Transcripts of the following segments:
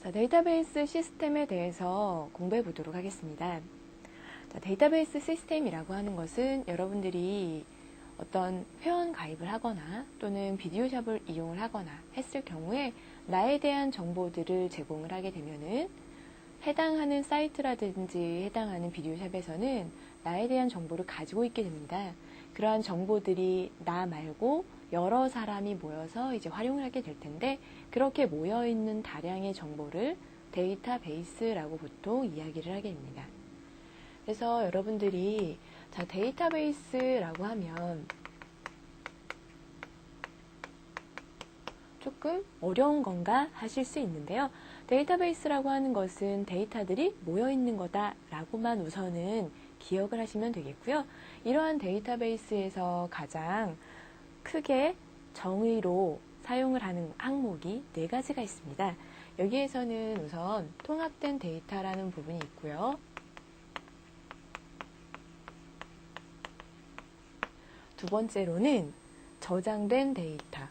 자, 데이터베이스 시스템에 대해서 공부해 보도록 하겠습니다. 자, 데이터베이스 시스템이라고 하는 것은 여러분들이 어떤 회원 가입을 하거나 또는 비디오샵을 이용을 하거나 했을 경우에 나에 대한 정보들을 제공을 하게 되면은 해당하는 사이트라든지 해당하는 비디오샵에서는 나에 대한 정보를 가지고 있게 됩니다. 그러한 정보들이 나 말고 여러 사람이 모여서 이제 활용을 하게 될 텐데, 그렇게 모여있는 다량의 정보를 데이터베이스라고 보통 이야기를 하게 됩니다. 그래서 여러분들이 자, 데이터베이스라고 하면 조금 어려운 건가 하실 수 있는데요. 데이터베이스라고 하는 것은 데이터들이 모여있는 거다라고만 우선은 기억을 하시면 되겠고요. 이러한 데이터베이스에서 가장 크게 정의로 사용을 하는 항목이 4가지가 있습니다. 여기에서는 우선 통합된 데이터라는 부분이 있고요. 두 번째로는 저장된 데이터.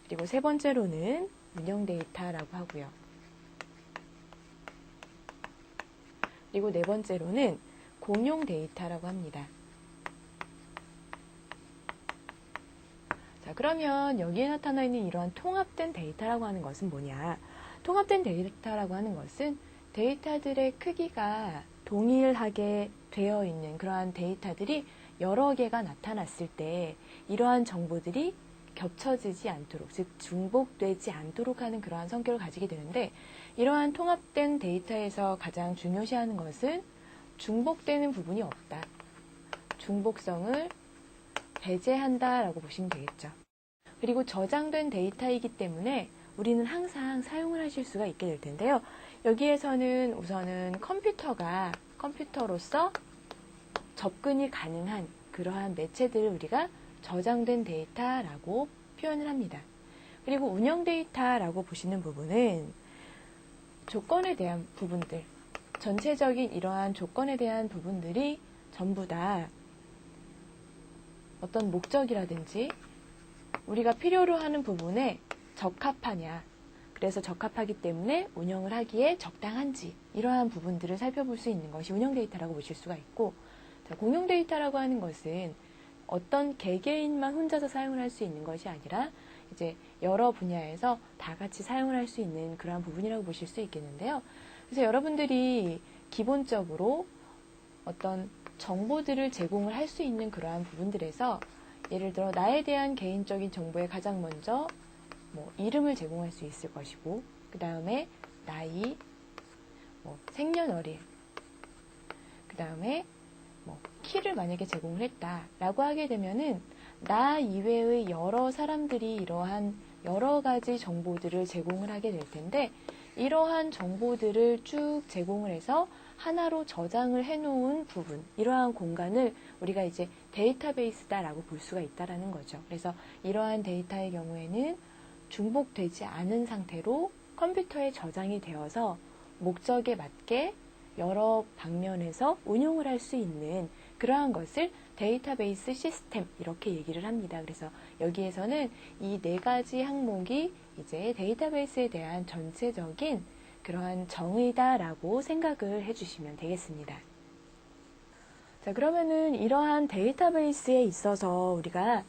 그리고 세 번째로는 운영 데이터라고 하고요. 그리고 네 번째로는 공용 데이터라고 합니다. 자, 그러면 여기에 나타나 있는 이러한 통합된 데이터라고 하는 것은 뭐냐? 통합된 데이터라고 하는 것은 데이터들의 크기가 동일하게 되어 있는 그러한 데이터들이 여러 개가 나타났을 때 이러한 정보들이 겹쳐지지 않도록, 즉 중복되지 않도록 하는 그러한 성격을 가지게 되는데, 이러한 통합된 데이터에서 가장 중요시하는 것은 중복되는 부분이 없다. 중복성을 배제한다라고 보시면 되겠죠. 그리고 저장된 데이터이기 때문에 우리는 항상 사용을 하실 수가 있게 될 텐데요. 여기에서는 우선은 컴퓨터로서 접근이 가능한 그러한 매체들을 우리가 저장된 데이터라고 표현을 합니다. 그리고 운영 데이터라고 보시는 부분은 조건에 대한 부분들, 전체적인 이러한 조건에 대한 부분들이 전부 다 어떤 목적이라든지 우리가 필요로 하는 부분에 적합하냐, 그래서 적합하기 때문에 운영을 하기에 적당한지, 이러한 부분들을 살펴볼 수 있는 것이 운영 데이터라고 보실 수가 있고, 자, 공용 데이터라고 하는 것은 어떤 개개인만 혼자서 사용을 할 수 있는 것이 아니라 이제 여러 분야에서 다 같이 사용을 할 수 있는 그러한 부분이라고 보실 수 있겠는데요. 그래서 여러분들이 기본적으로 어떤 정보들을 제공을 할 수 있는 그러한 부분들에서 예를 들어 나에 대한 개인적인 정보에 가장 먼저 이름을 제공할 수 있을 것이고, 그 다음에 나이, 생년월일, 그 다음에 키를 만약에 제공을 했다라고 하게 되면은 나 이외의 여러 사람들이 이러한 여러 가지 정보들을 제공을 하게 될 텐데, 이러한 정보들을 쭉 제공을 해서 하나로 저장을 해놓은 부분, 이러한 공간을 우리가 이제 데이터베이스다라고 볼 수가 있다라는 거죠. 그래서 이러한 데이터의 경우에는 중복되지 않은 상태로 컴퓨터에 저장이 되어서 목적에 맞게 여러 방면에서 운용을 할 수 있는 그러한 것을 데이터베이스 시스템, 이렇게 얘기를 합니다. 그래서 여기에서는 이 4가지 항목이 이제 데이터베이스에 대한 전체적인 그러한 정의다라고 생각을 해주시면 되겠습니다. 자, 그러면은 이러한 데이터베이스에 있어서 우리가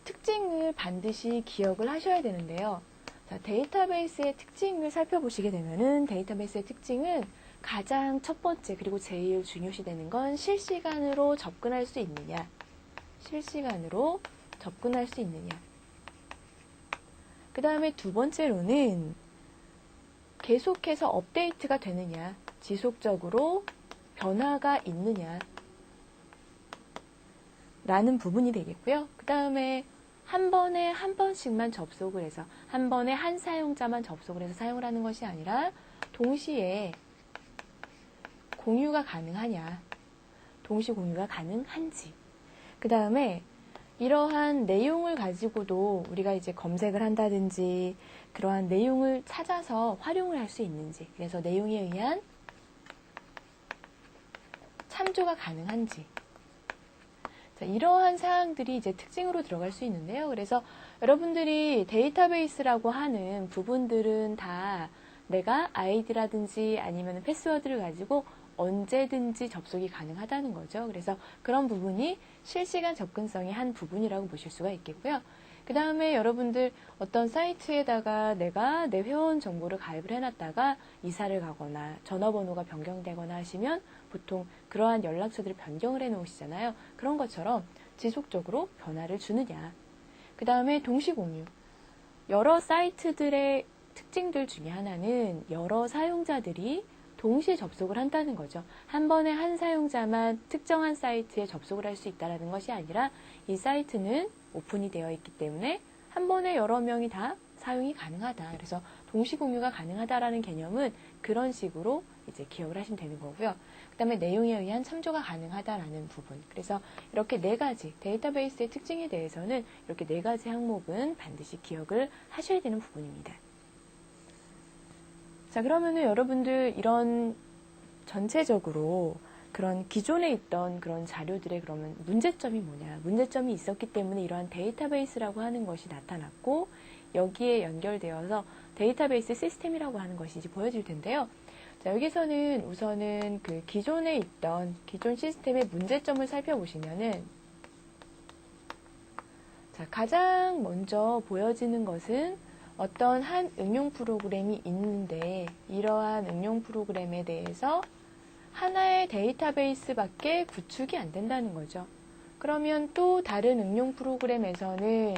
특징을 반드시 기억을 하셔야 되는데요. 자, 데이터베이스의 특징을 살펴보시게 되면은 데이터베이스의 특징은 가장 첫 번째, 그리고 제일 중요시 되는 건 실시간으로 접근할 수 있느냐. 실시간으로 접근할 수 있느냐. 그 다음에 두 번째로는 계속해서 업데이트가 되느냐. 지속적으로 변화가 있느냐. 라는 부분이 되겠고요. 그 다음에 한 번에 한 번씩만 접속을 해서, 한 번에 한 사용자만 접속을 해서 사용을 하는 것이 아니라 동시에 공유가 가능하냐, 동시 공유가 가능한지, 그 다음에 이러한 내용을 가지고도 우리가 이제 검색을 한다든지 그러한 내용을 찾아서 활용을 할 수 있는지, 그래서 내용에 의한 참조가 가능한지, 자, 이러한 사항들이 이제 특징으로 들어갈 수 있는데요. 그래서 여러분들이 데이터베이스라고 하는 부분들은 다 내가 아이디라든지 아니면 패스워드를 가지고 언제든지 접속이 가능하다는 거죠. 그래서 그런 부분이 실시간 접근성의 한 부분이라고 보실 수가 있겠고요. 그 다음에 여러분들 어떤 사이트에다가 내가 내 회원 정보를 가입을 해놨다가 이사를 가거나 전화번호가 변경되거나 하시면 보통 그러한 연락처들을 변경을 해 놓으시잖아요. 그런 것처럼 지속적으로 변화를 주느냐. 그 다음에 동시 공유. 여러 사이트들의 특징들 중에 하나는 여러 사용자들이 동시에 접속을 한다는 거죠. 한 번에 한 사용자만 특정한 사이트에 접속을 할 수 있다는 것이 아니라 이 사이트는 오픈이 되어 있기 때문에 한 번에 여러 명이 다 사용이 가능하다. 그래서 동시 공유가 가능하다라는 개념은 그런 식으로 이제 기억을 하시면 되는 거고요. 그 다음에 내용에 의한 참조가 가능하다라는 부분. 그래서 이렇게 네 가지 데이터베이스의 특징에 대해서는 이렇게 네 가지 항목은 반드시 기억을 하셔야 되는 부분입니다. 자, 그러면은 여러분들 이런 전체적으로 그런 기존에 있던 그런 자료들의 그러면 문제점이 뭐냐. 문제점이 있었기 때문에 이러한 데이터베이스라고 하는 것이 나타났고 여기에 연결되어서 데이터베이스 시스템이라고 하는 것이 이제 보여질 텐데요. 자, 여기서는 우선은 그 기존에 있던 기존 시스템의 문제점을 살펴보시면은 자, 가장 먼저 보여지는 것은 어떤 한 응용 프로그램이 있는데 이러한 응용 프로그램에 대해서 하나의 데이터베이스밖에 구축이 안 된다는 거죠. 그러면 또 다른 응용 프로그램에서는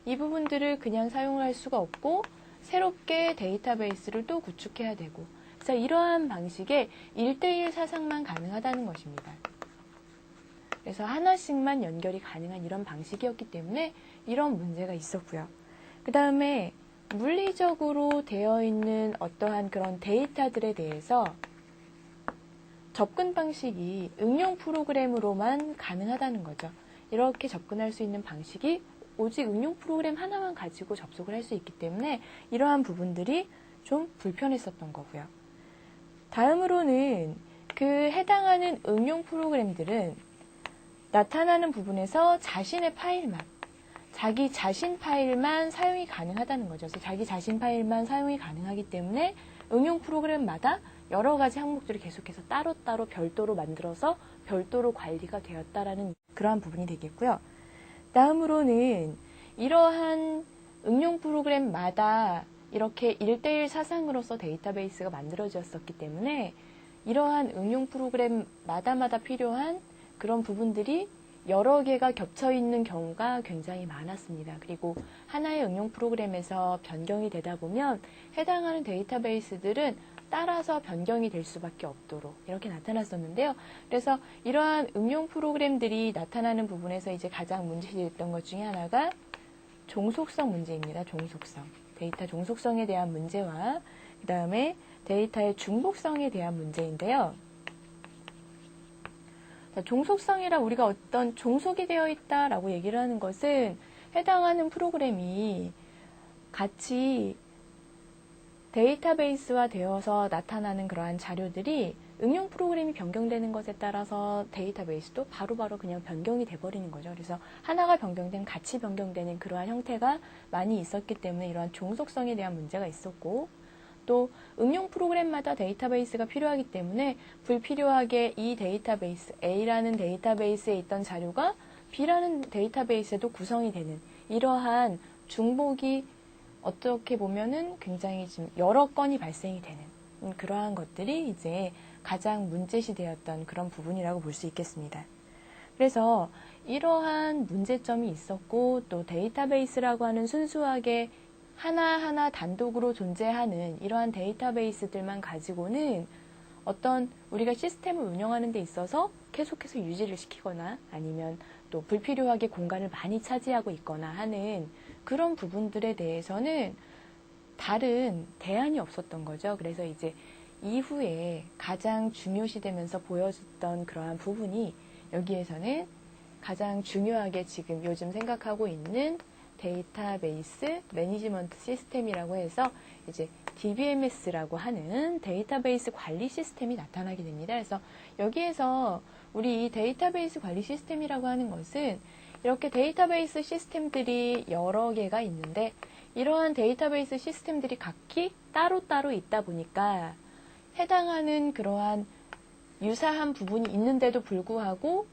이 부분들을 그냥 사용할 수가 없고 새롭게 데이터베이스를 또 구축해야 되고 그래서 이러한 방식의 1대1 사상만 가능하다는 것입니다. 그래서 하나씩만 연결이 가능한 이런 방식이었기 때문에 이런 문제가 있었고요. 그 다음에 물리적으로 되어 있는 어떠한 그런 데이터들에 대해서 접근 방식이 응용 프로그램으로만 가능하다는 거죠. 이렇게 접근할 수 있는 방식이 오직 응용 프로그램 하나만 가지고 접속을 할 수 있기 때문에 이러한 부분들이 좀 불편했었던 거고요. 다음으로는 그 해당하는 응용 프로그램들은 나타나는 부분에서 자신의 파일만 자기 자신 파일만 사용이 가능하다는 거죠. 그래서 자기 자신 파일만 사용이 가능하기 때문에 응용 프로그램마다 여러 가지 항목들이 계속해서 따로따로 별도로 만들어서 별도로 관리가 되었다라는 그러한 부분이 되겠고요. 다음으로는 이러한 응용 프로그램마다 이렇게 1대1 사상으로서 데이터베이스가 만들어졌었기 때문에 이러한 응용 프로그램마다마다 필요한 그런 부분들이 여러 개가 겹쳐 있는 경우가 굉장히 많았습니다. 그리고 하나의 응용 프로그램에서 변경이 되다 보면 해당하는 데이터베이스들은 따라서 변경이 될 수밖에 없도록 이렇게 나타났었는데요. 그래서 이러한 응용 프로그램들이 나타나는 부분에서 이제 가장 문제였던 것 중에 하나가 종속성 문제입니다. 종속성. 데이터 종속성에 대한 문제와 그 다음에 데이터의 중복성에 대한 문제인데요. 종속성이라 우리가 어떤 종속이 되어 있다라고 얘기를 하는 것은 해당하는 프로그램이 같이 데이터베이스화 되어서 나타나는 그러한 자료들이 응용 프로그램이 변경되는 것에 따라서 데이터베이스도 바로바로 그냥 변경이 돼버리는 거죠. 그래서 하나가 변경되면 같이 변경되는 그러한 형태가 많이 있었기 때문에 이러한 종속성에 대한 문제가 있었고 또 응용 프로그램마다 데이터베이스가 필요하기 때문에 불필요하게 이 데이터베이스 A라는 데이터베이스에 있던 자료가 B라는 데이터베이스에도 구성이 되는 이러한 중복이 어떻게 보면은 굉장히 지금 여러 건이 발생이 되는 그러한 것들이 이제 가장 문제시 되었던 그런 부분이라고 볼 수 있겠습니다. 그래서 이러한 문제점이 있었고 또 데이터베이스라고 하는 순수하게 하나하나 단독으로 존재하는 이러한 데이터베이스들만 가지고는 어떤 우리가 시스템을 운영하는 데 있어서 계속해서 유지를 시키거나 아니면 또 불필요하게 공간을 많이 차지하고 있거나 하는 그런 부분들에 대해서는 다른 대안이 없었던 거죠. 그래서 이제 이후에 가장 중요시되면서 보여졌던 그러한 부분이 여기에서는 가장 중요하게 지금 요즘 생각하고 있는 데이터베이스 매니지먼트 시스템이라고 해서 이제 DBMS라고 하는 데이터베이스 관리 시스템이 나타나게 됩니다. 그래서 여기에서 우리 이 데이터베이스 관리 시스템이라고 하는 것은 이렇게 데이터베이스 시스템들이 여러 개가 있는데 이러한 데이터베이스 시스템들이 각기 따로따로 있다 보니까 해당하는 그러한 유사한 부분이 있는데도 불구하고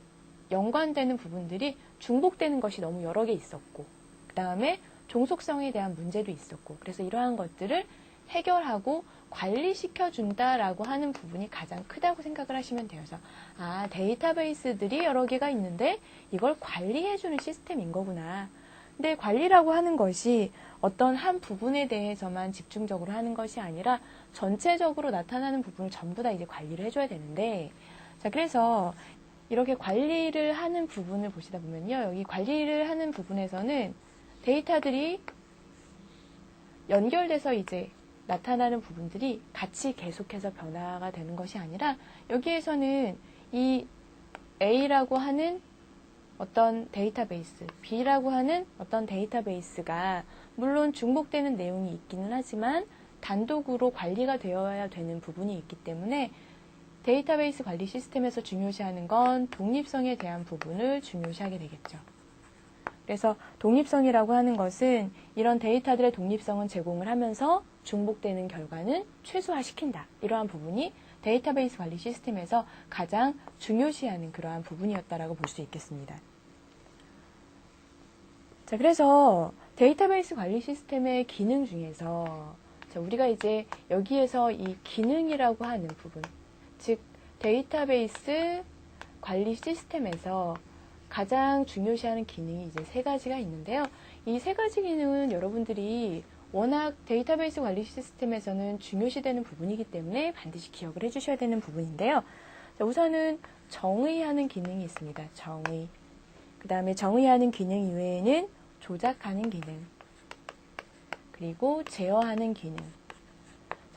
연관되는 부분들이 중복되는 것이 너무 여러 개 있었고 그 다음에 종속성에 대한 문제도 있었고 그래서 이러한 것들을 해결하고 관리시켜준다라고 하는 부분이 가장 크다고 생각을 하시면 돼요. 그래서 데이터베이스들이 여러 개가 있는데 이걸 관리해주는 시스템인 거구나. 근데 관리라고 하는 것이 어떤 한 부분에 대해서만 집중적으로 하는 것이 아니라 전체적으로 나타나는 부분을 전부 다 이제 관리를 해줘야 되는데 자 그래서 이렇게 관리를 하는 부분을 보시다 보면요. 여기 관리를 하는 부분에서는 데이터들이 연결돼서 이제 나타나는 부분들이 같이 계속해서 변화가 되는 것이 아니라 여기에서는 이 A라고 하는 어떤 데이터베이스, B라고 하는 어떤 데이터베이스가 물론 중복되는 내용이 있기는 하지만 단독으로 관리가 되어야 되는 부분이 있기 때문에 데이터베이스 관리 시스템에서 중요시하는 건 독립성에 대한 부분을 중요시하게 되겠죠. 그래서 독립성이라고 하는 것은 이런 데이터들의 독립성은 제공을 하면서 중복되는 결과는 최소화시킨다. 이러한 부분이 데이터베이스 관리 시스템에서 가장 중요시하는 그러한 부분이었다라고 볼 수 있겠습니다. 자, 그래서 데이터베이스 관리 시스템의 기능 중에서 자, 우리가 이제 여기에서 이 기능이라고 하는 부분, 즉 데이터베이스 관리 시스템에서 가장 중요시하는 기능이 이제 세 가지가 있는데요. 이 세 가지 기능은 여러분들이 워낙 데이터베이스 관리 시스템에서는 중요시되는 부분이기 때문에 반드시 기억을 해주셔야 되는 부분인데요. 자, 우선은 정의하는 기능이 있습니다. 정의. 그 다음에 정의하는 기능 이외에는 조작하는 기능. 그리고 제어하는 기능.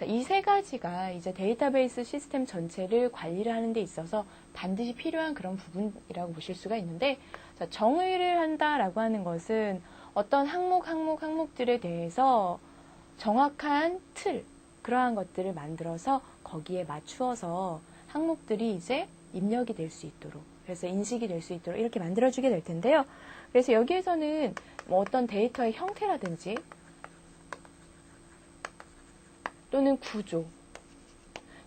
이 세 가지가 이제 데이터베이스 시스템 전체를 관리를 하는 데 있어서 반드시 필요한 그런 부분이라고 보실 수가 있는데 자, 정의를 한다라고 하는 것은 어떤 항목들에 대해서 정확한 틀, 그러한 것들을 만들어서 거기에 맞추어서 항목들이 이제 입력이 될 수 있도록 그래서 인식이 될 수 있도록 이렇게 만들어주게 될 텐데요. 그래서 여기에서는 뭐 어떤 데이터의 형태라든지 또는 구조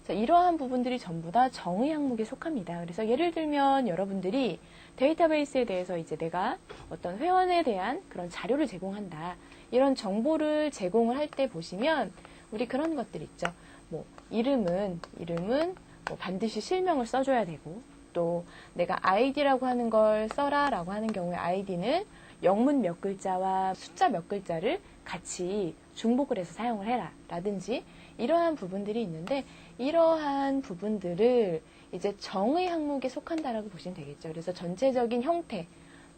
자, 이러한 부분들이 전부 다 정의 항목에 속합니다. 그래서 예를 들면 여러분들이 데이터베이스에 대해서 이제 내가 어떤 회원에 대한 그런 자료를 제공한다. 이런 정보를 제공을 할 때 보시면 우리 그런 것들 있죠. 뭐 이름은 뭐 반드시 실명을 써줘야 되고 또 내가 아이디라고 하는 걸 써라라고 하는 경우에 아이디는 영문 몇 글자와 숫자 몇 글자를 같이 중복을 해서 사용을 해라 라든지 이러한 부분들이 있는데 이러한 부분들을 이제 정의 항목에 속한다라고 보시면 되겠죠. 그래서 전체적인 형태,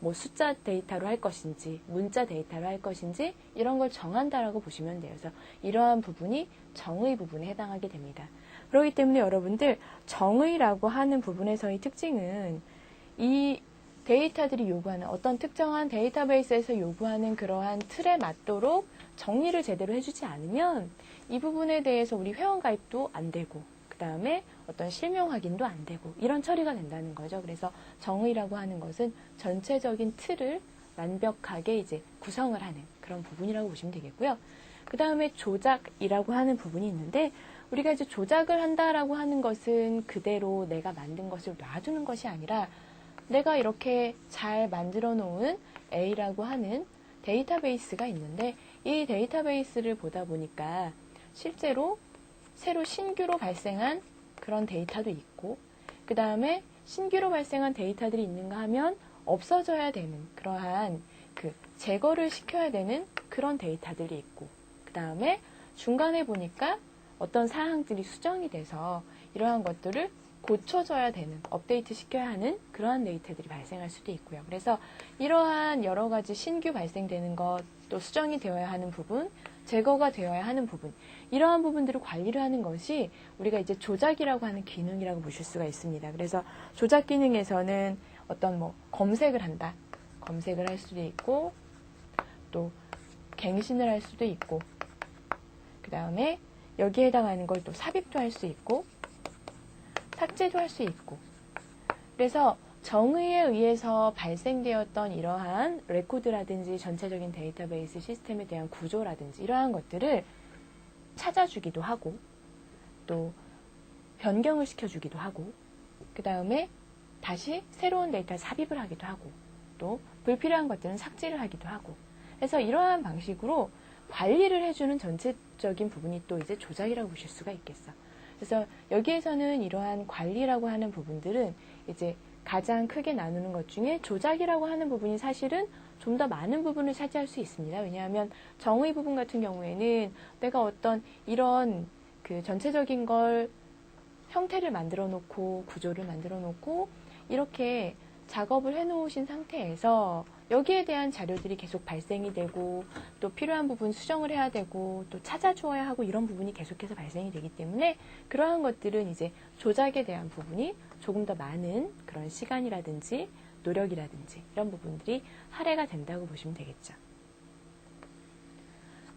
뭐 숫자 데이터로 할 것인지 문자 데이터로 할 것인지 이런 걸 정한다라고 보시면 돼요. 그래서 이러한 부분이 정의 부분에 해당하게 됩니다. 그렇기 때문에 여러분들 정의라고 하는 부분에서의 특징은 이 데이터들이 요구하는 어떤 특정한 데이터베이스에서 요구하는 그러한 틀에 맞도록 정리를 제대로 해주지 않으면 이 부분에 대해서 우리 회원 가입도 안 되고 그 다음에 어떤 실명 확인도 안 되고 이런 처리가 된다는 거죠. 그래서 정의라고 하는 것은 전체적인 틀을 완벽하게 이제 구성을 하는 그런 부분이라고 보시면 되겠고요. 그 다음에 조작이라고 하는 부분이 있는데 우리가 이제 조작을 한다라고 하는 것은 그대로 내가 만든 것을 놔두는 것이 아니라 내가 이렇게 잘 만들어 놓은 A라고 하는 데이터베이스가 있는데 이 데이터베이스를 보다 보니까 실제로 새로 신규로 발생한 그런 데이터도 있고 그 다음에 신규로 발생한 데이터들이 있는가 하면 없어져야 되는 그러한 그 제거를 시켜야 되는 그런 데이터들이 있고 그 다음에 중간에 보니까 어떤 사항들이 수정이 돼서 이러한 것들을 고쳐져야 되는, 업데이트 시켜야 하는 그러한 데이터들이 발생할 수도 있고요. 그래서 이러한 여러 가지 신규 발생되는 것, 또 수정이 되어야 하는 부분, 제거가 되어야 하는 부분, 이러한 부분들을 관리를 하는 것이 우리가 이제 조작이라고 하는 기능이라고 보실 수가 있습니다. 그래서 조작 기능에서는 어떤 뭐 검색을 한다. 검색을 할 수도 있고, 또 갱신을 할 수도 있고, 그 다음에 여기에 해당하는 걸 또 삽입도 할 수 있고 삭제도 할 수 있고, 그래서 정의에 의해서 발생되었던 이러한 레코드라든지 전체적인 데이터베이스 시스템에 대한 구조라든지 이러한 것들을 찾아주기도 하고 또 변경을 시켜주기도 하고, 그 다음에 다시 새로운 데이터를 삽입을 하기도 하고 또 불필요한 것들은 삭제를 하기도 하고, 그래서 이러한 방식으로 관리를 해주는 전체적인 부분이 또 이제 조작이라고 보실 수가 있겠어. 그래서 여기에서는 이러한 관리라고 하는 부분들은 이제 가장 크게 나누는 것 중에 조작이라고 하는 부분이 사실은 좀 더 많은 부분을 차지할 수 있습니다. 왜냐하면 정의 부분 같은 경우에는 내가 어떤 이런 그 전체적인 걸 형태를 만들어 놓고 구조를 만들어 놓고 이렇게 작업을 해 놓으신 상태에서 여기에 대한 자료들이 계속 발생이 되고 또 필요한 부분 수정을 해야 되고 또 찾아주어야 하고 이런 부분이 계속해서 발생이 되기 때문에 그러한 것들은 이제 조작에 대한 부분이 조금 더 많은 그런 시간이라든지 노력이라든지 이런 부분들이 할애가 된다고 보시면 되겠죠.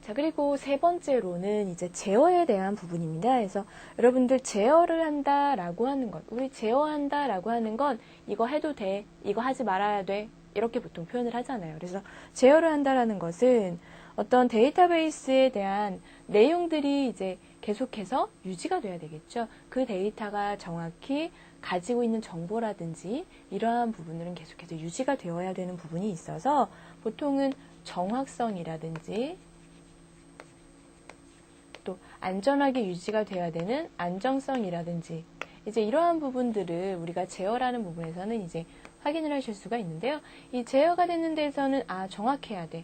자, 그리고 세 번째로는 이제 제어에 대한 부분입니다. 그래서 여러분들 제어를 한다라고 하는 것, 우리 제어한다라고 하는 건 이거 해도 돼, 이거 하지 말아야 돼, 이렇게 보통 표현을 하잖아요. 그래서 제어를 한다라는 것은 어떤 데이터베이스에 대한 내용들이 이제 계속해서 유지가 돼야 되겠죠. 그 데이터가 정확히 가지고 있는 정보라든지 이러한 부분들은 계속해서 유지가 되어야 되는 부분이 있어서 보통은 정확성이라든지 또 안전하게 유지가 돼야 되는 안정성이라든지 이제 이러한 부분들을 우리가 제어라는 부분에서는 이제 확인을 하실 수가 있는데요. 이 제어가 되는 데서는 정확해야 돼.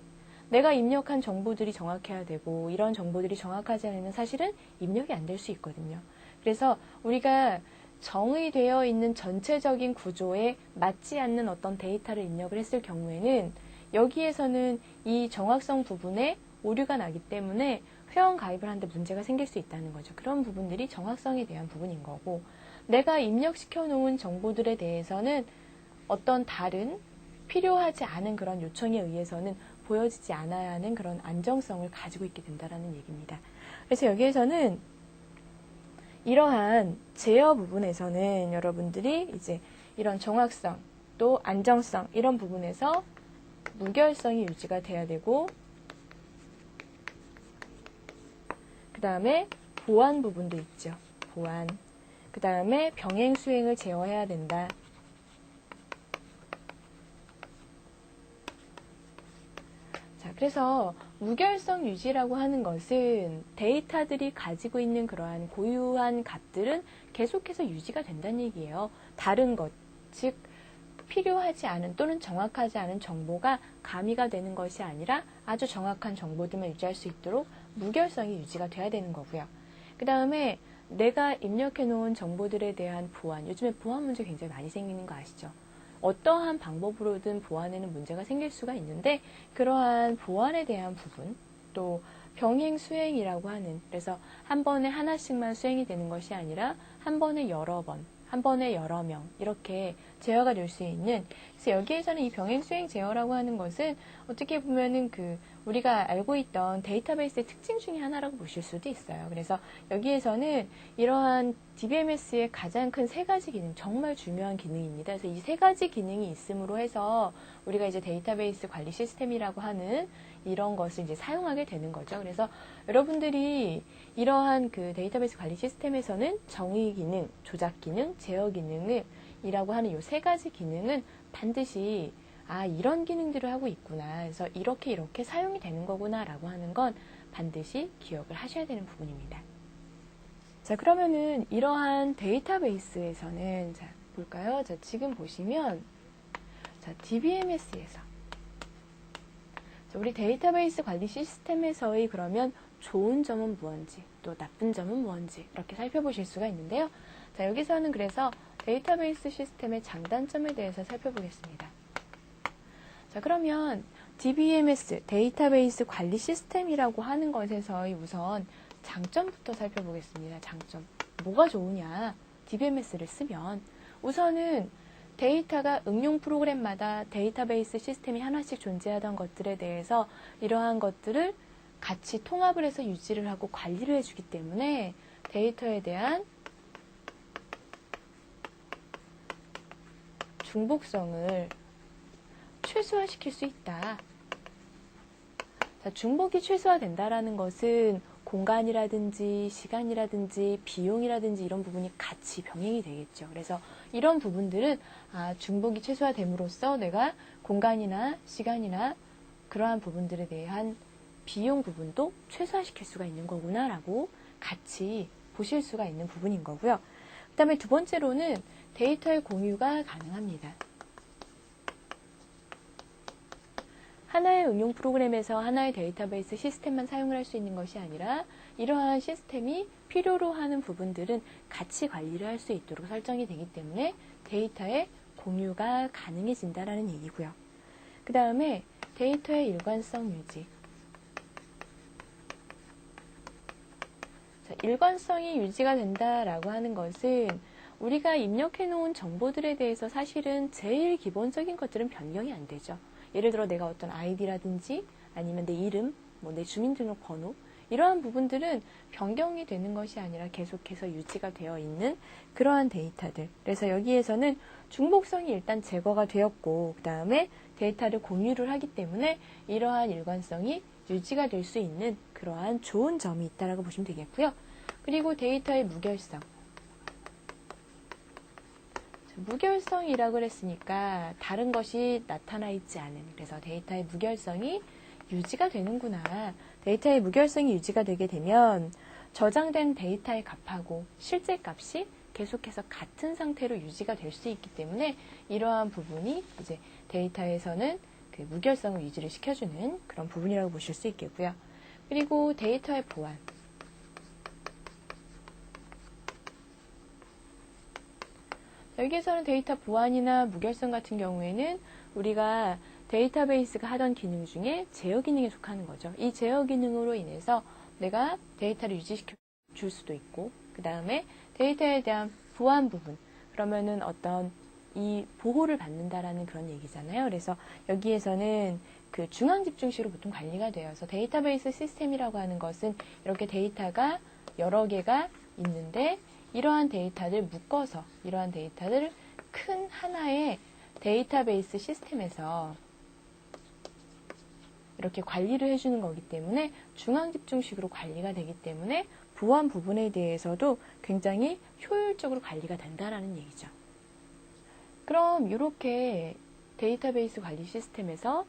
내가 입력한 정보들이 정확해야 되고 이런 정보들이 정확하지 않으면 사실은 입력이 안 될 수 있거든요. 그래서 우리가 정의되어 있는 전체적인 구조에 맞지 않는 어떤 데이터를 입력을 했을 경우에는 여기에서는 이 정확성 부분에 오류가 나기 때문에 회원 가입을 하는데 문제가 생길 수 있다는 거죠. 그런 부분들이 정확성에 대한 부분인 거고, 내가 입력시켜 놓은 정보들에 대해서는 어떤 다른 필요하지 않은 그런 요청에 의해서는 보여지지 않아야 하는 그런 안정성을 가지고 있게 된다는 얘기입니다. 그래서 여기에서는 이러한 제어 부분에서는 여러분들이 이제 이런 정확성 또 안정성 이런 부분에서 무결성이 유지가 돼야 되고, 그 다음에 보안 부분도 있죠. 보안. 그 다음에 병행 수행을 제어해야 된다. 자, 그래서 무결성 유지라고 하는 것은 데이터들이 가지고 있는 그러한 고유한 값들은 계속해서 유지가 된다는 얘기예요. 다른 것, 즉 필요하지 않은 또는 정확하지 않은 정보가 가미가 되는 것이 아니라 아주 정확한 정보들만 유지할 수 있도록 무결성이 유지가 돼야 되는 거고요. 그 다음에 내가 입력해 놓은 정보들에 대한 보안, 요즘에 보안 문제 굉장히 많이 생기는 거 아시죠? 어떠한 방법으로든 보안에는 문제가 생길 수가 있는데 그러한 보안에 대한 부분, 또 병행 수행이라고 하는, 그래서 한 번에 하나씩만 수행이 되는 것이 아니라 한 번에 여러 번, 한 번에 여러 명 이렇게 제어가 될 수 있는, 그래서 여기에서는 이 병행 수행 제어라고 하는 것은 어떻게 보면은 우리가 알고 있던 데이터베이스의 특징 중에 하나라고 보실 수도 있어요. 그래서 여기에서는 이러한 DBMS의 가장 큰 세 가지 기능, 정말 중요한 기능입니다. 그래서 이 세 가지 기능이 있음으로 해서 우리가 이제 데이터베이스 관리 시스템이라고 하는 이런 것을 이제 사용하게 되는 거죠. 그래서 여러분들이 이러한 데이터베이스 관리 시스템에서는 정의 기능, 조작 기능, 제어 기능을 이라고 하는 이 세 가지 기능은 반드시 이런 기능들을 하고 있구나. 그래서 이렇게 사용이 되는 거구나 라고 하는 건 반드시 기억을 하셔야 되는 부분입니다. 자, 그러면은 이러한 데이터베이스에서는 자, 볼까요? 자, 지금 보시면 자, DBMS에서 우리 데이터베이스 관리 시스템에서의 그러면 좋은 점은 무언지 또 나쁜 점은 무언지 이렇게 살펴보실 수가 있는데요. 자, 여기서는 그래서 데이터베이스 시스템의 장단점에 대해서 살펴보겠습니다. 자, 그러면 DBMS, 데이터베이스 관리 시스템이라고 하는 것에서의 우선 장점부터 살펴보겠습니다. 장점. 뭐가 좋으냐? DBMS를 쓰면 우선은 데이터가 응용 프로그램마다 데이터베이스 시스템이 하나씩 존재하던 것들에 대해서 이러한 것들을 같이 통합을 해서 유지를 하고 관리를 해주기 때문에 데이터에 대한 중복성을 최소화시킬 수 있다. 자, 중복이 최소화된다라는 것은 공간이라든지 시간이라든지 비용이라든지 이런 부분이 같이 병행이 되겠죠. 그래서 이런 부분들은 중복이 최소화됨으로써 내가 공간이나 시간이나 그러한 부분들에 대한 비용 부분도 최소화시킬 수가 있는 거구나 라고 같이 보실 수가 있는 부분인 거고요. 그 다음에 두 번째로는 데이터의 공유가 가능합니다. 하나의 응용 프로그램에서 하나의 데이터베이스 시스템만 사용을 할 수 있는 것이 아니라 이러한 시스템이 필요로 하는 부분들은 같이 관리를 할 수 있도록 설정이 되기 때문에 데이터의 공유가 가능해진다라는 얘기고요. 그 다음에 데이터의 일관성 유지. 자, 일관성이 유지가 된다라고 하는 것은 우리가 입력해 놓은 정보들에 대해서 사실은 제일 기본적인 것들은 변경이 안 되죠. 예를 들어 내가 어떤 아이디라든지 아니면 내 이름, 내 주민등록번호 이러한 부분들은 변경이 되는 것이 아니라 계속해서 유지가 되어 있는 그러한 데이터들. 그래서 여기에서는 중복성이 일단 제거가 되었고 그 다음에 데이터를 공유를 하기 때문에 이러한 일관성이 유지가 될 수 있는 그러한 좋은 점이 있다라고 보시면 되겠고요. 그리고 데이터의 무결성. 무결성이라고 했으니까 다른 것이 나타나 있지 않은, 그래서 데이터의 무결성이 유지가 되는구나. 데이터의 무결성이 유지가 되게 되면 저장된 데이터의 값하고 실제 값이 계속해서 같은 상태로 유지가 될 수 있기 때문에 이러한 부분이 이제 데이터에서는 그 무결성을 유지를 시켜주는 그런 부분이라고 보실 수 있겠고요. 그리고 데이터의 보안. 여기에서는 데이터 보안이나 무결성 같은 경우에는 우리가 데이터베이스가 하던 기능 중에 제어 기능에 속하는 거죠. 이 제어 기능으로 인해서 내가 데이터를 유지시켜 줄 수도 있고, 그 다음에 데이터에 대한 보안 부분, 그러면은 어떤 이 보호를 받는다라는 그런 얘기잖아요. 그래서 여기에서는 그 중앙 집중식으로 보통 관리가 되어서 데이터베이스 시스템이라고 하는 것은 이렇게 데이터가 여러 개가 있는데 이러한 데이터를 묶어서 이러한 데이터를 큰 하나의 데이터베이스 시스템에서 이렇게 관리를 해주는 거기 때문에 중앙 집중식으로 관리가 되기 때문에 보안 부분에 대해서도 굉장히 효율적으로 관리가 된다라는 얘기죠. 그럼 이렇게 데이터베이스 관리 시스템에서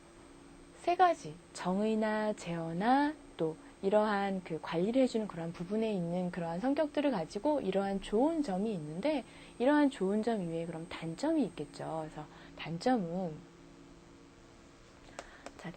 세 가지 정의나 제어나 또 이러한 그 관리를 해주는 그러한 부분에 있는 그러한 성격들을 가지고 이러한 좋은 점이 있는데 이러한 좋은 점 이외에 그럼 단점이 있겠죠. 그래서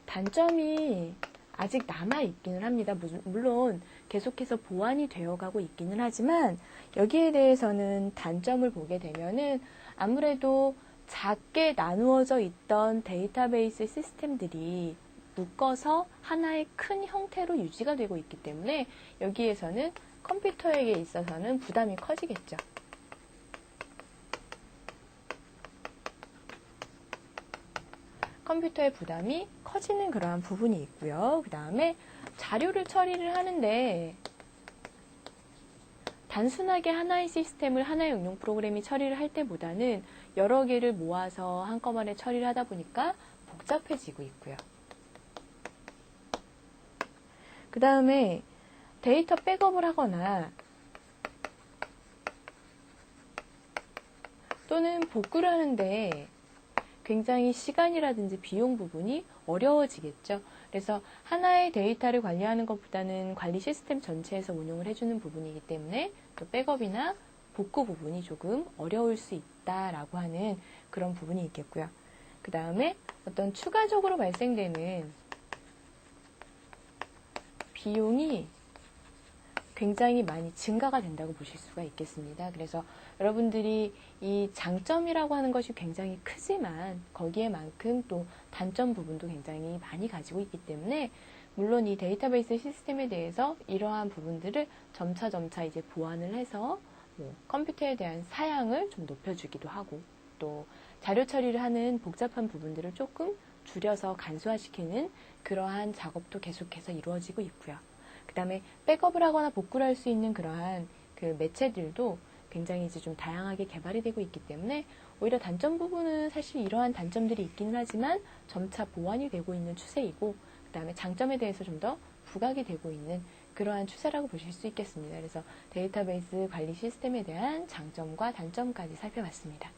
단점이 아직 남아있기는 합니다. 물론 계속해서 보완이 되어가고 있기는 하지만 여기에 대해서는 단점을 보게 되면은 아무래도 작게 나누어져 있던 데이터베이스 시스템들이 묶어서 하나의 큰 형태로 유지가 되고 있기 때문에 여기에서는 컴퓨터에게 있어서는 부담이 커지겠죠. 컴퓨터의 부담이 커지는 그러한 부분이 있고요. 그 다음에 자료를 처리를 하는데 단순하게 하나의 시스템을 하나의 응용 프로그램이 처리를 할 때보다는 여러 개를 모아서 한꺼번에 처리를 하다 보니까 복잡해지고 있고요. 그 다음에 데이터 백업을 하거나 또는 복구를 하는데 굉장히 시간이라든지 비용 부분이 어려워지겠죠. 그래서 하나의 데이터를 관리하는 것보다는 관리 시스템 전체에서 운용을 해주는 부분이기 때문에 또 백업이나 복구 부분이 조금 어려울 수 있다라고 하는 그런 부분이 있겠고요. 그 다음에 어떤 추가적으로 발생되는 비용이 굉장히 많이 증가가 된다고 보실 수가 있겠습니다. 그래서 여러분들이 이 장점이라고 하는 것이 굉장히 크지만 거기에만큼 또 단점 부분도 굉장히 많이 가지고 있기 때문에 물론 이 데이터베이스 시스템에 대해서 이러한 부분들을 점차 이제 보완을 해서 컴퓨터에 대한 사양을 좀 높여주기도 하고 또 자료 처리를 하는 복잡한 부분들을 조금 줄여서 간소화시키는 그러한 작업도 계속해서 이루어지고 있고요. 그 다음에 백업을 하거나 복구를 할 수 있는 그러한 그 매체들도 굉장히 이제 좀 다양하게 개발이 되고 있기 때문에 오히려 단점 부분은 사실 이러한 단점들이 있기는 하지만 점차 보완이 되고 있는 추세이고 그 다음에 장점에 대해서 좀 더 부각이 되고 있는 그러한 추세라고 보실 수 있겠습니다. 그래서 데이터베이스 관리 시스템에 대한 장점과 단점까지 살펴봤습니다.